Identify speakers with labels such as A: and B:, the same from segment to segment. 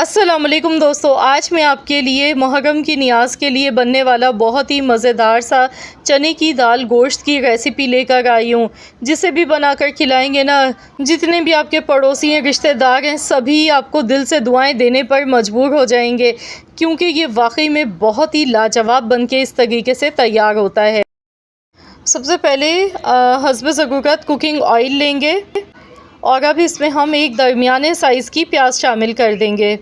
A: अस्सलामुअलैकुम दोस्तों, आज मैं आपके लिए मुहर्रम की नियाज़ के लिए बनने वाला बहुत ही मज़ेदार सा चने की दाल गोश्त की रेसिपी लेकर आई हूँ, जिसे भी बनाकर खिलाएंगे ना, जितने भी आपके पड़ोसी हैं, रिश्तेदार हैं, सभी आपको दिल से दुआएं देने पर मजबूर हो जाएंगे, क्योंकि ये वाकई में बहुत ही लाजवाब बनके इस तरीके से तैयार होता है। सबसे पहले हस्ब ज़रूरत कुकिंग ऑयल लेंगे और अब इसमें हम एक दरमियाने साइज़ की प्याज शामिल कर देंगे।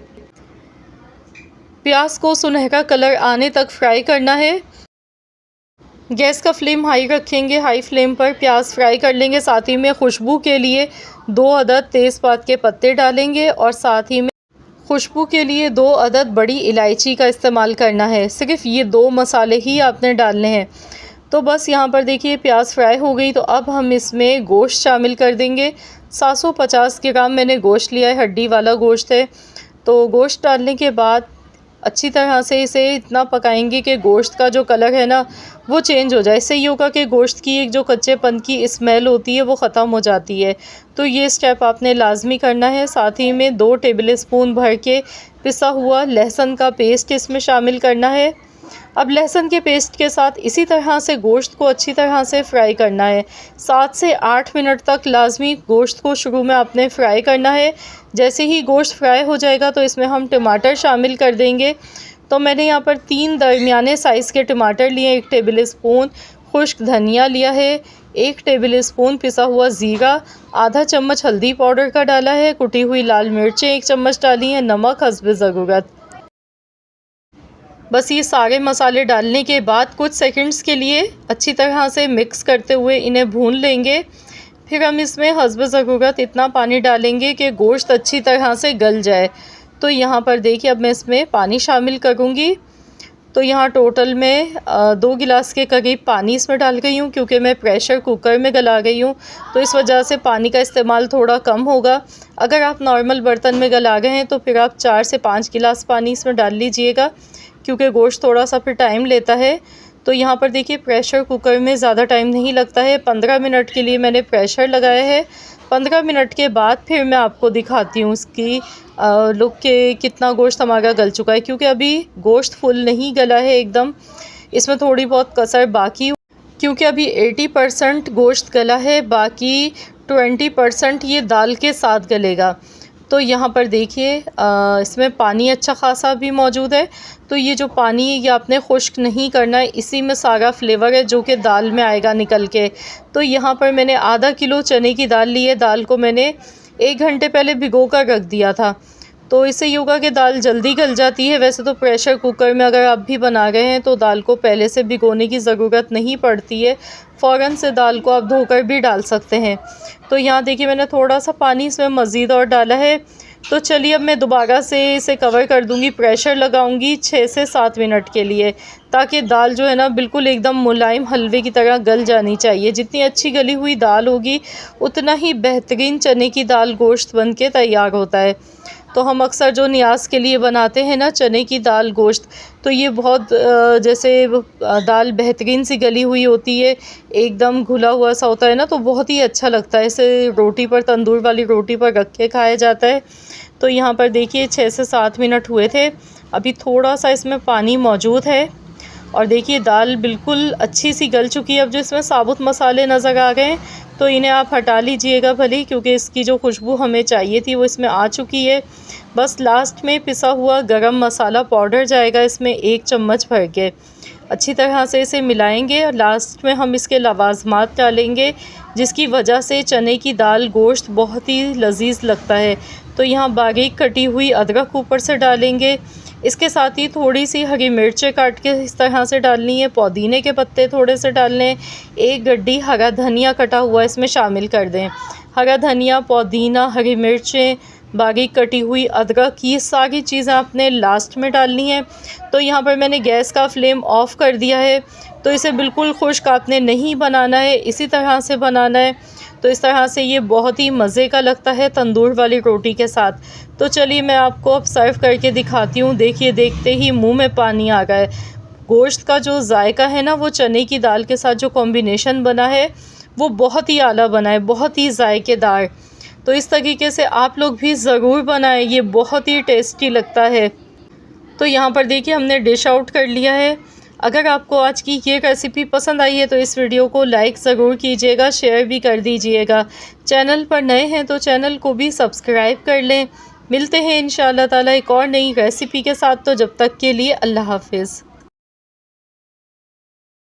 A: प्याज को सुनहरा कलर आने तक फ्राई करना है। गैस का फ्लेम हाई रखेंगे, हाई फ्लेम पर प्याज फ्राई कर लेंगे। साथ ही में खुशबू के लिए 2 अदद तेज़पात के पत्ते डालेंगे और साथ ही में खुशबू के लिए 2 अदद बड़ी इलायची का इस्तेमाल करना है। सिर्फ ये 2 मसाले ही आपने डालने हैं। तो बस यहाँ पर देखिए प्याज फ्राई हो गई, तो अब हम इसमें गोश्त शामिल कर देंगे। 750 ग्राम मैंने गोश्त लिया है, हड्डी वाला गोश्त है। तो गोश्त डालने के बाद अच्छी तरह से इसे इतना पकाएंगे कि गोश्त का जो कलर है ना वो चेंज हो जाए। इससे ये होगा कि गोश्त की एक जो कच्चेपन की स्मेल होती है वो ख़त्म हो जाती है। तो ये स्टेप आपने लाजमी करना है। साथ ही में 2 टेबल स्पून भर के पिसा हुआ लहसुन का पेस्ट इसमें शामिल करना है। अब लहसुन के पेस्ट के साथ इसी तरह से गोश्त को अच्छी तरह से फ्राई करना है। 7 से 8 मिनट तक लाजमी गोश्त को शुरू में आपने फ्राई करना है। जैसे ही गोश्त फ्राई हो जाएगा तो इसमें हम टमाटर शामिल कर देंगे। तो मैंने यहाँ पर 3 दरमियाने साइज़ के टमाटर लिए, 1 टेबल स्पून खुश्क धनिया लिया है, 1 टेबल स्पून पिसा हुआ ज़ीरा, आधा चम्मच हल्दी पाउडर का डाला है, कुटी हुई लाल मिर्चें 1 चम्मच डाली हैं, नमक हस्ब ज़रूरत। बस ये सारे मसाले डालने के बाद कुछ सेकंड्स के लिए अच्छी तरह से मिक्स करते हुए इन्हें भून लेंगे। फिर हम इसमें हस्ब ज़रूरत इतना पानी डालेंगे कि गोश्त अच्छी तरह से गल जाए। तो यहाँ पर देखिए अब मैं इसमें पानी शामिल करूँगी। तो यहाँ टोटल में 2 गिलास के करीब पानी इसमें डाल गई हूँ, क्योंकि मैं प्रेशर कुकर में गला गई हूँ, तो इस वजह से पानी का इस्तेमाल थोड़ा कम होगा। अगर आप नॉर्मल बर्तन में गला गए हैं तो फिर आप 4 से 5 गिलास पानी इसमें डाल लीजिएगा, क्योंकि गोश्त थोड़ा सा फिर टाइम लेता है। तो यहाँ पर देखिए प्रेशर कुकर में ज़्यादा टाइम नहीं लगता है। 15 मिनट के लिए मैंने प्रेशर लगाया है। 15 मिनट के बाद फिर मैं आपको दिखाती हूँ इसकी लुक के कितना गोश्त हमारा गल चुका है, क्योंकि अभी गोश्त फुल नहीं गला है एकदम, इसमें थोड़ी बहुत कसर बाकी, क्योंकि अभी 80% गोश्त गला है, बाकी 20% ये दाल के साथ गलेगा। तो यहाँ पर देखिए इसमें पानी अच्छा खासा भी मौजूद है। तो ये जो पानी है ये आपने खुश्क नहीं करना है, इसी में सारा फ्लेवर है जो कि दाल में आएगा निकल के। तो यहाँ पर मैंने आधा किलो चने की दाल ली है। दाल को मैंने 1 घंटे पहले भिगो कर रख दिया था। तो इससे ये होगा कि दाल जल्दी गल जाती है। वैसे तो प्रेशर कुकर में अगर आप भी बना रहे हैं तो दाल को पहले से भिगोने की ज़रूरत नहीं पड़ती है, फ़ौरन से दाल को आप धोकर भी डाल सकते हैं। तो यहाँ देखिए मैंने थोड़ा सा पानी इसमें मज़ीद और डाला है। तो चलिए अब मैं दोबारा से इसे कवर कर दूंगी, प्रेशर लगाऊंगी 6 से 7 मिनट के लिए, ताकि दाल जो है ना बिल्कुल एकदम मुलायम हलवे की तरह गल जानी चाहिए। जितनी अच्छी गली हुई दाल होगी उतना ही बेहतरीन चने की दाल गोश्त बन के तैयार होता है। तो हम अक्सर जो नियाज़ के लिए बनाते हैं ना चने की दाल गोश्त, तो ये बहुत जैसे दाल बेहतरीन सी गली हुई होती है, एकदम घुला हुआ सा होता है ना, तो बहुत ही अच्छा लगता है। इसे रोटी पर, तंदूर वाली रोटी पर रख के खाया जाता है। तो यहाँ पर देखिए 6 से 7 मिनट हुए थे, अभी थोड़ा सा इसमें पानी मौजूद है और देखिए दाल बिल्कुल अच्छी सी गल चुकी है। अब जो इसमें साबुत मसाले नज़र आ गए हैं तो इन्हें आप हटा लीजिएगा भली, क्योंकि इसकी जो खुशबू हमें चाहिए थी वो इसमें आ चुकी है। बस लास्ट में पिसा हुआ गरम मसाला पाउडर जाएगा इसमें 1 चम्मच भर के। अच्छी तरह से इसे मिलाएंगे और लास्ट में हम इसके लवाज़मात डालेंगे, जिसकी वजह से चने की दाल गोश्त बहुत ही लजीज लगता है। तो यहाँ बारीक कटी हुई अदरक ऊपर से डालेंगे। इसके साथ ही थोड़ी सी हरी मिर्चें काट के इस तरह से डालनी है, पुदीने के पत्ते थोड़े से डालने हैं, 1 गड्डी हरा धनिया कटा हुआ इसमें शामिल कर दें। हरा धनिया, पुदीना, हरी मिर्चें, बारीक कटी हुई अदरक, ये सारी चीज़ें आपने लास्ट में डालनी है। तो यहाँ पर मैंने गैस का फ्लेम ऑफ़ कर दिया है। तो इसे बिल्कुल खुश्क आपने नहीं बनाना है, इसी तरह से बनाना है। तो इस तरह से ये बहुत ही मज़े का लगता है तंदूर वाली रोटी के साथ। तो चलिए मैं आपको अब सर्व करके दिखाती हूँ। देखिए देखते ही मुंह में पानी आ गया है। गोश्त का जो जायका है ना वो चने की दाल के साथ जो कॉम्बिनेशन बना है वो बहुत ही आला बना है, बहुत ही जायकेदार। तो इस तरीके से आप लोग भी ज़रूर बनाएं, ये बहुत ही टेस्टी लगता है। तो यहाँ पर देखिए हमने डिश आउट कर लिया है। अगर आपको आज की ये रेसिपी पसंद आई है तो इस वीडियो को लाइक ज़रूर कीजिएगा, शेयर भी कर दीजिएगा। चैनल पर नए हैं तो चैनल को भी सब्सक्राइब कर लें। मिलते हैं इंशाअल्लाह ताला एक और नई रेसिपी के साथ, तो जब तक के लिए अल्लाह हाफ़िज़।